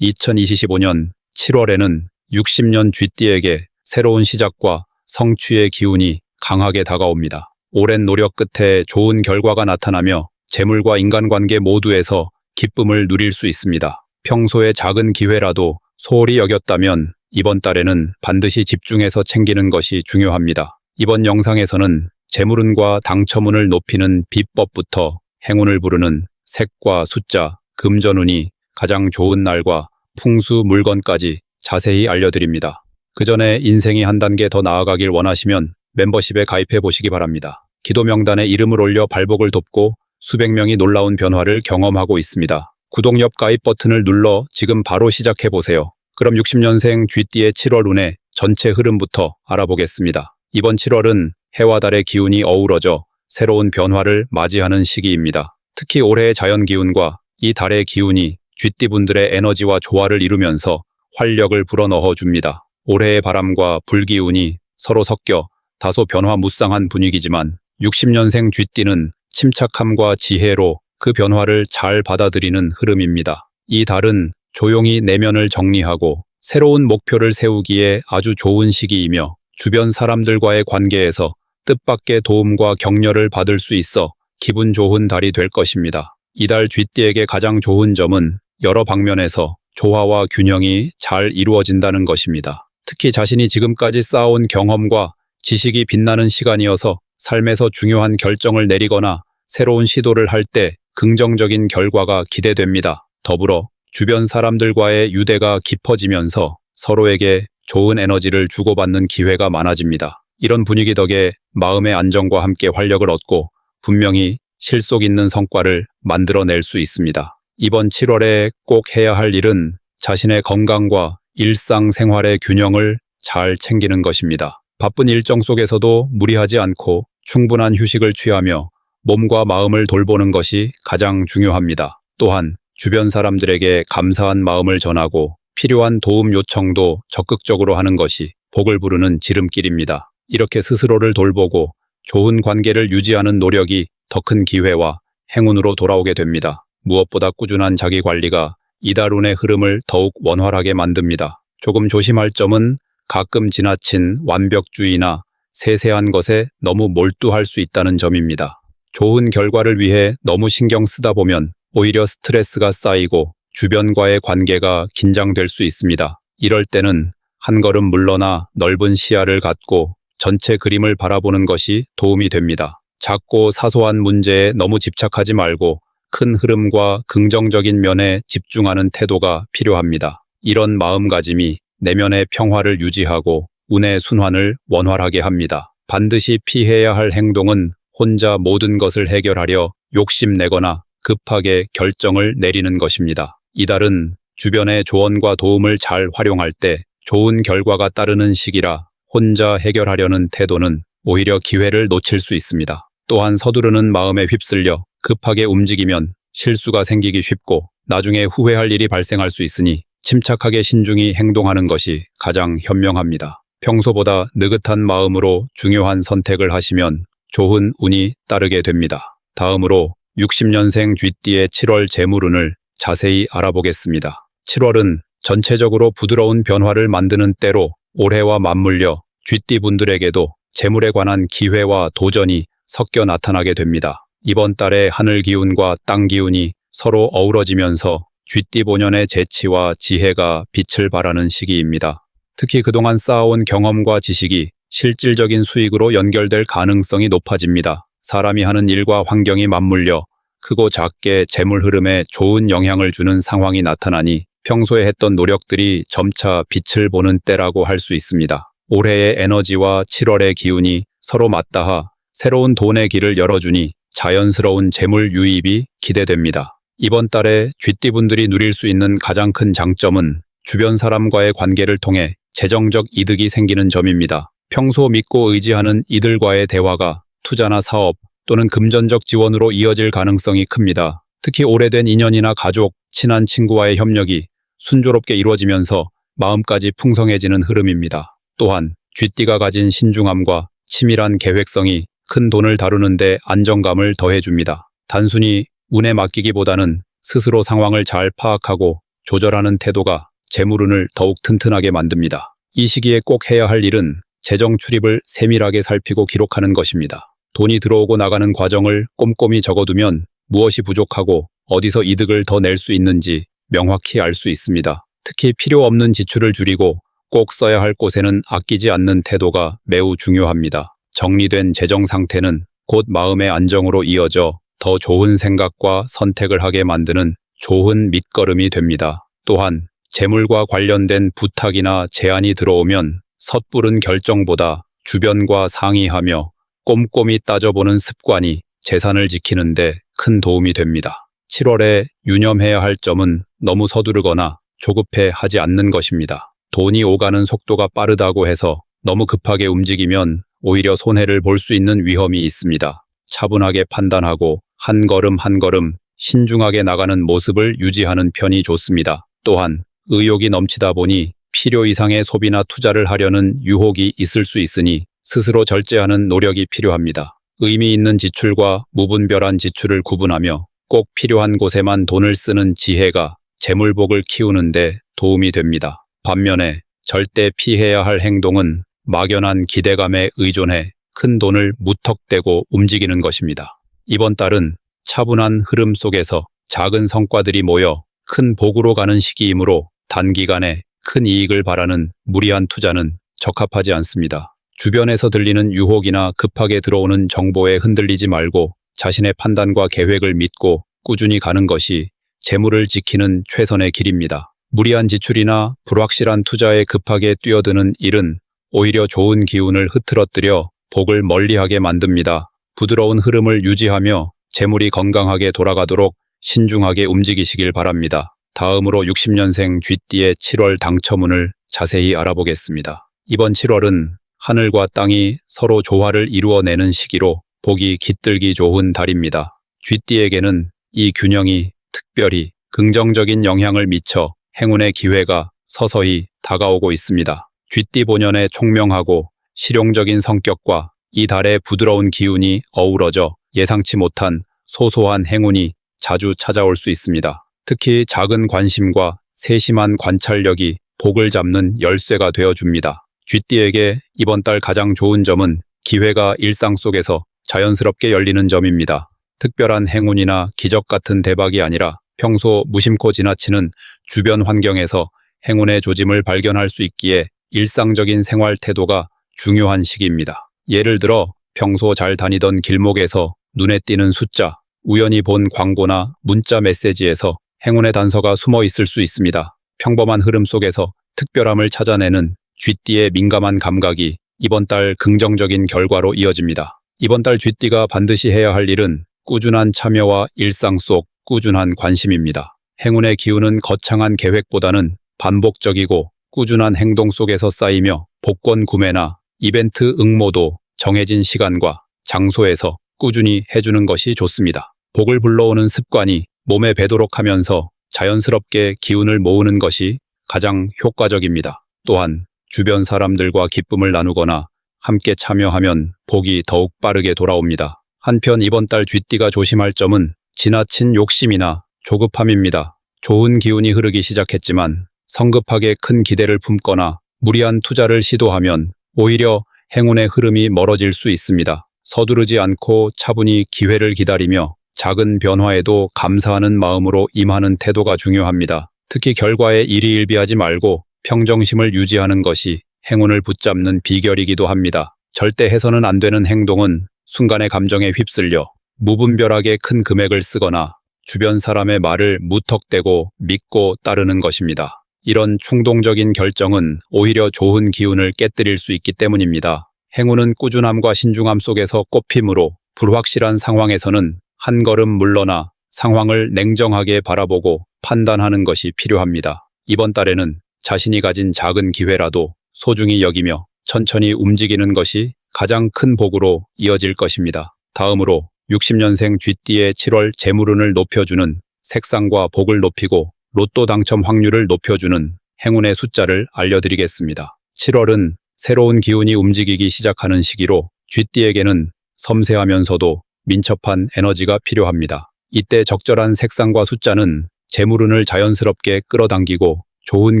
2025년 7월에는 60년 쥐띠에게 새로운 시작과 성취의 기운이 강하게 다가옵니다. 오랜 노력 끝에 좋은 결과가 나타나며 재물과 인간관계 모두에서 기쁨을 누릴 수 있습니다. 평소에 작은 기회라도 소홀히 여겼다면 이번 달에는 반드시 집중해서 챙기는 것이 중요합니다. 이번 영상에서는 재물운과 당첨운을 높이는 비법부터 행운을 부르는 색과 숫자, 금전운이 가장 좋은 날과 풍수 물건까지 자세히 알려드립니다. 그 전에 인생이 한 단계 더 나아가길 원하시면 멤버십에 가입해 보시기 바랍니다. 기도 명단에 이름을 올려 발복을 돕고 수백 명이 놀라운 변화를 경험하고 있습니다. 구독 옆 가입 버튼을 눌러 지금 바로 시작해 보세요. 그럼 60년생 쥐띠의 7월 운의 전체 흐름부터 알아보겠습니다. 이번 7월은 해와 달의 기운이 어우러져 새로운 변화를 맞이하는 시기입니다. 특히 올해의 자연 기운과 이 달의 기운이 쥐띠분들의 에너지와 조화를 이루면서 활력을 불어넣어 줍니다. 올해의 바람과 불기운이 서로 섞여 다소 변화무쌍한 분위기지만 60년생 쥐띠는 침착함과 지혜로 그 변화를 잘 받아들이는 흐름입니다. 이 달은 조용히 내면을 정리하고 새로운 목표를 세우기에 아주 좋은 시기이며 주변 사람들과의 관계에서 뜻밖의 도움과 격려를 받을 수 있어 기분 좋은 달이 될 것입니다. 이달 쥐띠에게 가장 좋은 점은 여러 방면에서 조화와 균형이 잘 이루어진다는 것입니다. 특히 자신이 지금까지 쌓아온 경험과 지식이 빛나는 시간이어서 삶에서 중요한 결정을 내리거나 새로운 시도를 할 때 긍정적인 결과가 기대됩니다. 더불어 주변 사람들과의 유대가 깊어지면서 서로에게 좋은 에너지를 주고받는 기회가 많아집니다. 이런 분위기 덕에 마음의 안정과 함께 활력을 얻고 분명히 실속 있는 성과를 만들어낼 수 있습니다. 이번 7월에 꼭 해야 할 일은 자신의 건강과 일상생활의 균형을 잘 챙기는 것입니다. 바쁜 일정 속에서도 무리하지 않고 충분한 휴식을 취하며 몸과 마음을 돌보는 것이 가장 중요합니다. 또한 주변 사람들에게 감사한 마음을 전하고 필요한 도움 요청도 적극적으로 하는 것이 복을 부르는 지름길입니다. 이렇게 스스로를 돌보고 좋은 관계를 유지하는 노력이 더 큰 기회와 행운으로 돌아오게 됩니다. 무엇보다 꾸준한 자기관리가 이달 운의 흐름을 더욱 원활하게 만듭니다. 조금 조심할 점은 가끔 지나친 완벽주의나 세세한 것에 너무 몰두할 수 있다는 점입니다. 좋은 결과를 위해 너무 신경 쓰다 보면 오히려 스트레스가 쌓이고 주변과의 관계가 긴장될 수 있습니다. 이럴 때는 한 걸음 물러나 넓은 시야를 갖고 전체 그림을 바라보는 것이 도움이 됩니다. 작고 사소한 문제에 너무 집착하지 말고 큰 흐름과 긍정적인 면에 집중하는 태도가 필요합니다. 이런 마음가짐이 내면의 평화를 유지하고 운의 순환을 원활하게 합니다. 반드시 피해야 할 행동은 혼자 모든 것을 해결하려 욕심내거나 급하게 결정을 내리는 것입니다. 이달은 주변의 조언과 도움을 잘 활용할 때 좋은 결과가 따르는 시기라 혼자 해결하려는 태도는 오히려 기회를 놓칠 수 있습니다. 또한 서두르는 마음에 휩쓸려 급하게 움직이면 실수가 생기기 쉽고 나중에 후회할 일이 발생할 수 있으니 침착하게 신중히 행동하는 것이 가장 현명합니다. 평소보다 느긋한 마음으로 중요한 선택을 하시면 좋은 운이 따르게 됩니다. 다음으로 60년생 쥐띠의 7월 재물운을 자세히 알아보겠습니다. 7월은 전체적으로 부드러운 변화를 만드는 때로 올해와 맞물려 쥐띠 분들에게도 재물에 관한 기회와 도전이 섞여 나타나게 됩니다. 이번 달에 하늘 기운과 땅 기운이 서로 어우러지면서 쥐띠 본연의 재치와 지혜가 빛을 발하는 시기입니다. 특히 그동안 쌓아온 경험과 지식이 실질적인 수익으로 연결될 가능성이 높아집니다. 사람이 하는 일과 환경이 맞물려 크고 작게 재물 흐름에 좋은 영향을 주는 상황이 나타나니 평소에 했던 노력들이 점차 빛을 보는 때라고 할 수 있습니다. 올해의 에너지와 7월의 기운이 서로 맞닿아 새로운 돈의 길을 열어주니 자연스러운 재물 유입이 기대됩니다. 이번 달에 쥐띠분들이 누릴 수 있는 가장 큰 장점은 주변 사람과의 관계를 통해 재정적 이득이 생기는 점입니다. 평소 믿고 의지하는 이들과의 대화가 투자나 사업 또는 금전적 지원으로 이어질 가능성이 큽니다. 특히 오래된 인연이나 가족, 친한 친구와의 협력이 순조롭게 이루어지면서 마음까지 풍성해지는 흐름입니다. 또한 쥐띠가 가진 신중함과 치밀한 계획성이 큰 돈을 다루는 데 안정감을 더해줍니다. 단순히 운에 맡기기보다는 스스로 상황을 잘 파악하고 조절하는 태도가 재물운을 더욱 튼튼하게 만듭니다. 이 시기에 꼭 해야 할 일은 재정 출입을 세밀하게 살피고 기록하는 것입니다. 돈이 들어오고 나가는 과정을 꼼꼼히 적어두면 무엇이 부족하고 어디서 이득을 더 낼 수 있는지 명확히 알 수 있습니다. 특히 필요 없는 지출을 줄이고 꼭 써야 할 곳에는 아끼지 않는 태도가 매우 중요합니다. 정리된 재정 상태는 곧 마음의 안정으로 이어져 더 좋은 생각과 선택을 하게 만드는 좋은 밑거름이 됩니다. 또한 재물과 관련된 부탁이나 제안이 들어오면 섣부른 결정보다 주변과 상의하며 꼼꼼히 따져보는 습관이 재산을 지키는데 큰 도움이 됩니다. 7월에 유념해야 할 점은 너무 서두르거나 조급해 하지 않는 것입니다. 돈이 오가는 속도가 빠르다고 해서 너무 급하게 움직이면 오히려 손해를 볼 수 있는 위험이 있습니다. 차분하게 판단하고 한 걸음 한 걸음 신중하게 나가는 모습을 유지하는 편이 좋습니다. 또한 의욕이 넘치다 보니 필요 이상의 소비나 투자를 하려는 유혹이 있을 수 있으니 스스로 절제하는 노력이 필요합니다. 의미 있는 지출과 무분별한 지출을 구분하며 꼭 필요한 곳에만 돈을 쓰는 지혜가 재물복을 키우는데 도움이 됩니다. 반면에 절대 피해야 할 행동은 막연한 기대감에 의존해 큰 돈을 무턱대고 움직이는 것입니다. 이번 달은 차분한 흐름 속에서 작은 성과들이 모여 큰 복으로 가는 시기이므로 단기간에 큰 이익을 바라는 무리한 투자는 적합하지 않습니다. 주변에서 들리는 유혹이나 급하게 들어오는 정보에 흔들리지 말고 자신의 판단과 계획을 믿고 꾸준히 가는 것이 재물을 지키는 최선의 길입니다. 무리한 지출이나 불확실한 투자에 급하게 뛰어드는 일은 오히려 좋은 기운을 흐트러뜨려 복을 멀리하게 만듭니다. 부드러운 흐름을 유지하며 재물이 건강하게 돌아가도록 신중하게 움직이시길 바랍니다. 다음으로 60년생 쥐띠의 7월 당첨운을 자세히 알아보겠습니다. 이번 7월은 하늘과 땅이 서로 조화를 이루어내는 시기로 복이 깃들기 좋은 달입니다. 쥐띠에게는 이 균형이 특별히 긍정적인 영향을 미쳐 행운의 기회가 서서히 다가오고 있습니다. 쥐띠 본연의 총명하고 실용적인 성격과 이 달의 부드러운 기운이 어우러져 예상치 못한 소소한 행운이 자주 찾아올 수 있습니다. 특히 작은 관심과 세심한 관찰력이 복을 잡는 열쇠가 되어줍니다. 쥐띠에게 이번 달 가장 좋은 점은 기회가 일상 속에서 자연스럽게 열리는 점입니다. 특별한 행운이나 기적 같은 대박이 아니라 평소 무심코 지나치는 주변 환경에서 행운의 조짐을 발견할 수 있기에 일상적인 생활 태도가 중요한 시기입니다. 예를 들어 평소 잘 다니던 길목에서 눈에 띄는 숫자, 우연히 본 광고나 문자 메시지에서 행운의 단서가 숨어 있을 수 있습니다. 평범한 흐름 속에서 특별함을 찾아내는 쥐띠의 민감한 감각이 이번 달 긍정적인 결과로 이어집니다. 이번 달 쥐띠가 반드시 해야 할 일은 꾸준한 참여와 일상 속 꾸준한 관심입니다. 행운의 기운은 거창한 계획보다는 반복적이고 꾸준한 행동 속에서 쌓이며 복권 구매나 이벤트 응모도 정해진 시간과 장소에서 꾸준히 해주는 것이 좋습니다. 복을 불러오는 습관이 몸에 배도록 하면서 자연스럽게 기운을 모으는 것이 가장 효과적입니다. 또한 주변 사람들과 기쁨을 나누거나 함께 참여하면 복이 더욱 빠르게 돌아옵니다. 한편 이번 달 쥐띠가 조심할 점은 지나친 욕심이나 조급함입니다. 좋은 기운이 흐르기 시작했지만 성급하게 큰 기대를 품거나 무리한 투자를 시도하면 오히려 행운의 흐름이 멀어질 수 있습니다. 서두르지 않고 차분히 기회를 기다리며 작은 변화에도 감사하는 마음으로 임하는 태도가 중요합니다. 특히 결과에 일희일비하지 말고 평정심을 유지하는 것이 행운을 붙잡는 비결이기도 합니다. 절대 해서는 안 되는 행동은 순간의 감정에 휩쓸려 무분별하게 큰 금액을 쓰거나 주변 사람의 말을 무턱대고 믿고 따르는 것입니다. 이런 충동적인 결정은 오히려 좋은 기운을 깨뜨릴 수 있기 때문입니다. 행운은 꾸준함과 신중함 속에서 꽃피므로 불확실한 상황에서는 한 걸음 물러나 상황을 냉정하게 바라보고 판단하는 것이 필요합니다. 이번 달에는 자신이 가진 작은 기회라도 소중히 여기며 천천히 움직이는 것이 가장 큰 복으로 이어질 것입니다. 다음으로 60년생 쥐띠의 7월 재물운을 높여주는 색상과 복을 높이고 로또 당첨 확률을 높여주는 행운의 숫자를 알려드리겠습니다. 7월은 새로운 기운이 움직이기 시작하는 시기로 쥐띠에게는 섬세하면서도 민첩한 에너지가 필요합니다. 이때 적절한 색상과 숫자는 재물운을 자연스럽게 끌어당기고 좋은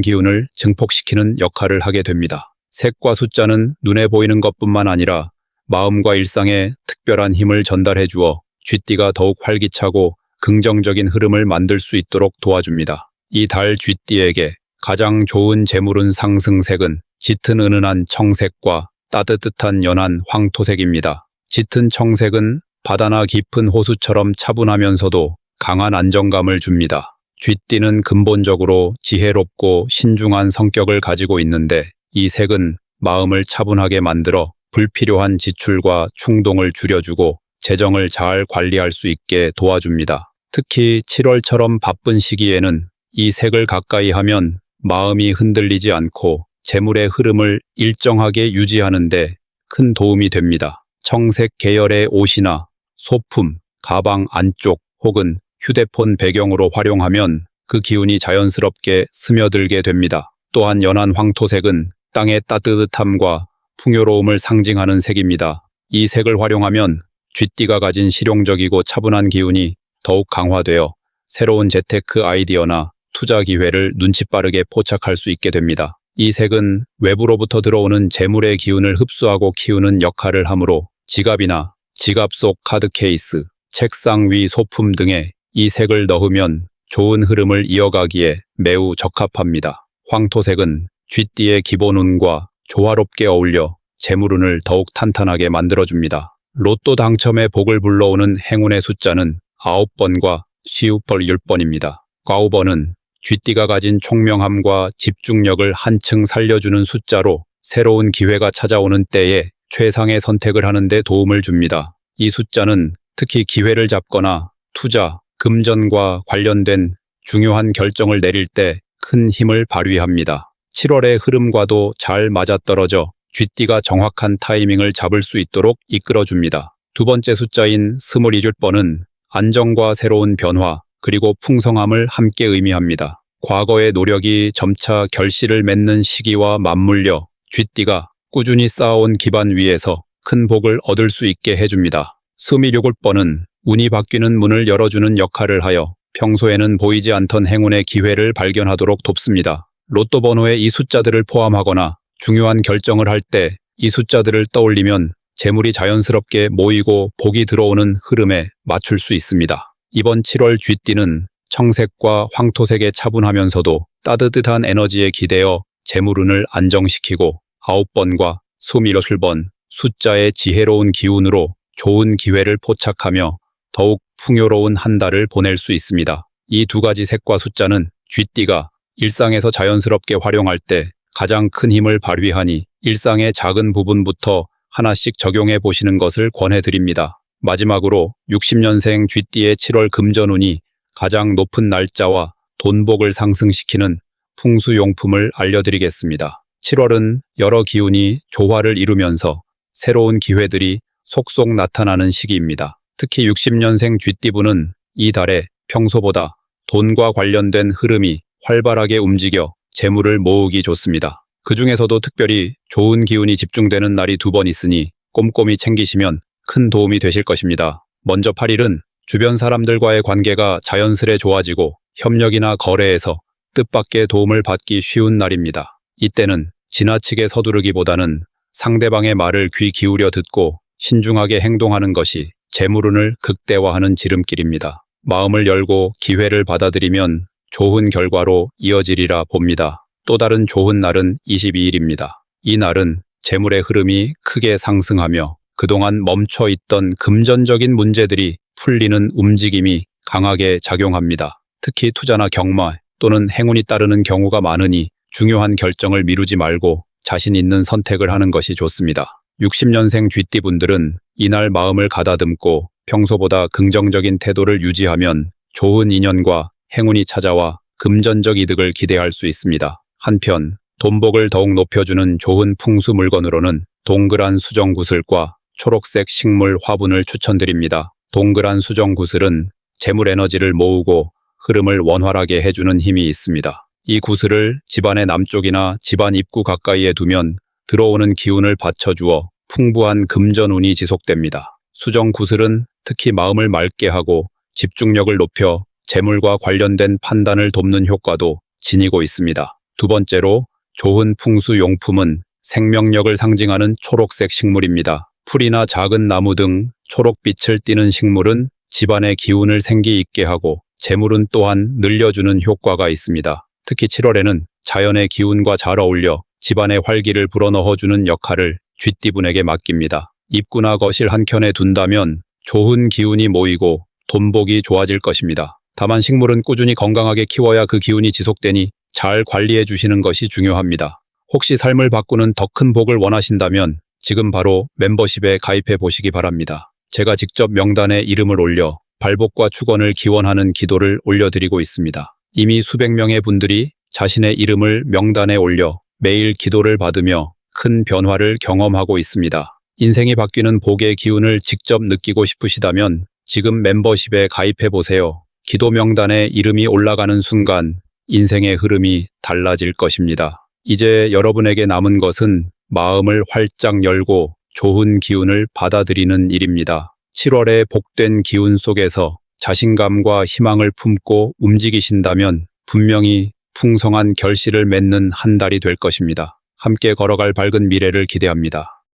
기운을 증폭시키는 역할을 하게 됩니다. 색과 숫자는 눈에 보이는 것뿐만 아니라 마음과 일상에 특별한 힘을 전달해 주어 쥐띠가 더욱 활기차고 긍정적인 흐름을 만들 수 있도록 도와줍니다. 이 달 쥐띠에게 가장 좋은 재물운 상승색은 짙은 은은한 청색과 따뜻한 연한 황토색입니다. 짙은 청색은 바다나 깊은 호수처럼 차분하면서도 강한 안정감을 줍니다. 쥐띠는 근본적으로 지혜롭고 신중한 성격을 가지고 있는데 이 색은 마음을 차분하게 만들어 불필요한 지출과 충동을 줄여주고 재정을 잘 관리할 수 있게 도와줍니다. 특히 7월처럼 바쁜 시기에는 이 색을 가까이 하면 마음이 흔들리지 않고 재물의 흐름을 일정하게 유지하는 데 큰 도움이 됩니다. 청색 계열의 옷이나 소품, 가방 안쪽 혹은 휴대폰 배경으로 활용하면 그 기운이 자연스럽게 스며들게 됩니다. 또한 연한 황토색은 땅의 따뜻함과 풍요로움을 상징하는 색입니다. 이 색을 활용하면 쥐띠가 가진 실용적이고 차분한 기운이 더욱 강화되어 새로운 재테크 아이디어나 투자 기회를 눈치 빠르게 포착할 수 있게 됩니다. 이 색은 외부로부터 들어오는 재물의 기운을 흡수하고 키우는 역할을 하므로 지갑이나 지갑 속 카드 케이스, 책상 위 소품 등에 이 색을 넣으면 좋은 흐름을 이어가기에 매우 적합합니다. 황토색은 쥐띠의 기본운과 조화롭게 어울려 재물운을 더욱 탄탄하게 만들어줍니다. 로또 당첨의 복을 불러오는 행운의 숫자는 9번과 10번입니다. 9번은 쥐띠가 가진 총명함과 집중력을 한층 살려주는 숫자로 새로운 기회가 찾아오는 때에 최상의 선택을 하는 데 도움을 줍니다. 이 숫자는 특히 기회를 잡거나 투자, 금전과 관련된 중요한 결정을 내릴 때 큰 힘을 발휘합니다. 7월의 흐름과도 잘 맞아떨어져 쥐띠가 정확한 타이밍을 잡을 수 있도록 이끌어줍니다. 두 번째 숫자인 27번은 안정과 새로운 변화, 그리고 풍성함을 함께 의미합니다. 과거의 노력이 점차 결실을 맺는 시기와 맞물려 쥐띠가 꾸준히 쌓아온 기반 위에서 큰 복을 얻을 수 있게 해줍니다. 27번은 운이 바뀌는 문을 열어주는 역할을 하여 평소에는 보이지 않던 행운의 기회를 발견하도록 돕습니다. 로또 번호에 이 숫자들을 포함하거나 중요한 결정을 할 때 이 숫자들을 떠올리면 재물이 자연스럽게 모이고 복이 들어오는 흐름에 맞출 수 있습니다. 이번 7월 쥐띠는 청색과 황토색에 차분하면서도 따뜻한 에너지에 기대어 재물운을 안정시키고 9번과 27번 숫자의 지혜로운 기운으로 좋은 기회를 포착하며 더욱 풍요로운 한 달을 보낼 수 있습니다. 이 두 가지 색과 숫자는 쥐띠가 일상에서 자연스럽게 활용할 때 가장 큰 힘을 발휘하니 일상의 작은 부분부터 하나씩 적용해 보시는 것을 권해드립니다. 마지막으로 60년생 쥐띠의 7월 금전운이 가장 높은 날짜와 돈복을 상승시키는 풍수용품을 알려드리겠습니다. 7월은 여러 기운이 조화를 이루면서 새로운 기회들이 속속 나타나는 시기입니다. 특히 60년생 쥐띠분은 이 달에 평소보다 돈과 관련된 흐름이 활발하게 움직여 재물을 모으기 좋습니다. 그 중에서도 특별히 좋은 기운이 집중되는 날이 2번 있으니 꼼꼼히 챙기시면 큰 도움이 되실 것입니다. 먼저 8일은 주변 사람들과의 관계가 자연스레 좋아지고 협력이나 거래에서 뜻밖의 도움을 받기 쉬운 날입니다. 이때는 지나치게 서두르기보다는 상대방의 말을 귀 기울여 듣고 신중하게 행동하는 것이 재물운을 극대화하는 지름길입니다. 마음을 열고 기회를 받아들이면 좋은 결과로 이어지리라 봅니다. 또 다른 좋은 날은 22일입니다. 이 날은 재물의 흐름이 크게 상승하며 그동안 멈춰 있던 금전적인 문제들이 풀리는 움직임이 강하게 작용합니다. 특히 투자나 경마 또는 행운이 따르는 경우가 많으니 중요한 결정을 미루지 말고 자신 있는 선택을 하는 것이 좋습니다. 60년생 쥐띠분들은 이날 마음을 가다듬고 평소보다 긍정적인 태도를 유지하면 좋은 인연과 행운이 찾아와 금전적 이득을 기대할 수 있습니다. 한편 돈복을 더욱 높여주는 좋은 풍수 물건으로는 동그란 수정구슬과 초록색 식물 화분을 추천드립니다. 동그란 수정구슬은 재물 에너지를 모으고 흐름을 원활하게 해주는 힘이 있습니다. 이 구슬을 집안의 남쪽이나 집안 입구 가까이에 두면 들어오는 기운을 받쳐주어 풍부한 금전운이 지속됩니다. 수정구슬은 특히 마음을 맑게 하고 집중력을 높여 재물과 관련된 판단을 돕는 효과도 지니고 있습니다. 두 번째로 좋은 풍수 용품은 생명력을 상징하는 초록색 식물입니다. 풀이나 작은 나무 등 초록빛을 띠는 식물은 집안의 기운을 생기 있게 하고 재물은 또한 늘려주는 효과가 있습니다. 특히 7월에는 자연의 기운과 잘 어울려 집안의 활기를 불어넣어주는 역할을 쥐띠분에게 맡깁니다. 입구나 거실 한켠에 둔다면 좋은 기운이 모이고 돈복이 좋아질 것입니다. 다만 식물은 꾸준히 건강하게 키워야 그 기운이 지속되니 잘 관리해 주시는 것이 중요합니다. 혹시 삶을 바꾸는 더 큰 복을 원하신다면 지금 바로 멤버십에 가입해 보시기 바랍니다. 제가 직접 명단에 이름을 올려 발복과 축원을 기원하는 기도를 올려드리고 있습니다. 이미 수백 명의 분들이 자신의 이름을 명단에 올려 매일 기도를 받으며 큰 변화를 경험하고 있습니다. 인생이 바뀌는 복의 기운을 직접 느끼고 싶으시다면 지금 멤버십에 가입해 보세요. 기도 명단에 이름이 올라가는 순간 인생의 흐름이 달라질 것입니다. 이제 여러분에게 남은 것은 마음을 활짝 열고 좋은 기운을 받아들이는 일입니다. 7월의 복된 기운 속에서 자신감과 희망을 품고 움직이신다면 분명히 풍성한 결실을 맺는 한 달이 될 것입니다. 함께 걸어갈 밝은 미래를 기대합니다.